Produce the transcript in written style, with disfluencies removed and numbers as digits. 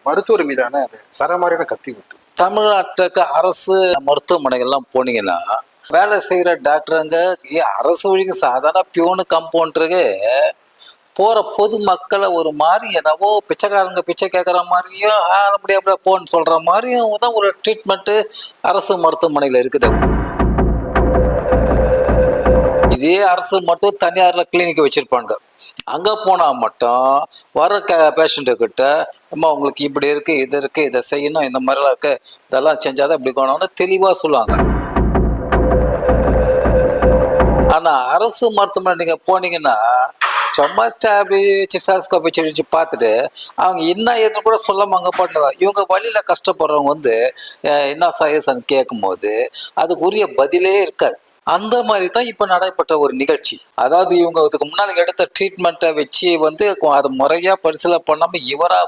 மருத்துவர் மீதான அது சரமாரியான கத்தி விட்டு. தமிழ்நாட்டுக்கு அரசு மருத்துவமனைகள்லாம் போனீங்கன்னா வேலை செய்கிற டாக்டருங்க அரசு வழிக்கு சாதாரண பியூனு கம்பவுண்டருக்கு போகிற பொது மக்களை ஒரு மாதிரி என்னவோ பிச்சைக்காரங்க பிச்சை கேட்குற மாதிரியும் அப்படியே அப்படியே போன்னு சொல்கிற மாதிரியும் தான் ஒரு ட்ரீட்மெண்ட்டு அரசு மருத்துவமனையில் இருக்குது. இதே அரசு மருத்துவ தனியாரில் கிளினிக் வச்சுருப்பாங்க. அங்கே போனால் மட்டும் வர பேஷண்ட்டுக்கிட்ட அம்மா உங்களுக்கு இப்படி இருக்குது, இது இருக்குது, இதை செய்யணும், இந்த மாதிரிலாம் இருக்குது, இதெல்லாம் செஞ்சால் தான் இப்படி போனோம்னு தெளிவாக சொல்லுவாங்க. ஆனால் அரசு மருத்துவமனை நீங்கள் போனீங்கன்னா சும்மா ஸ்டாஸ்கோப் வச்சு பார்த்துட்டு அவங்க என்ன எதுன்னு கூட சொல்லாமல் அங்கே பண்ணுவாங்க. இவங்க வழியில் கஷ்டப்படுறவங்க என்ன சஜஷன் கேட்கும்போது அதுக்கு உரிய பதிலே இருக்காது. அந்த மாதிரி தான் இப்போ நடைபெற்ற ஒரு நிகழ்ச்சி. அதாவது இவங்க இதுக்கு முன்னால் எடுத்த ட்ரீட்மெண்ட்டை வச்சு அதை முறையாக பரிசீலனை பண்ணாமல் இவராக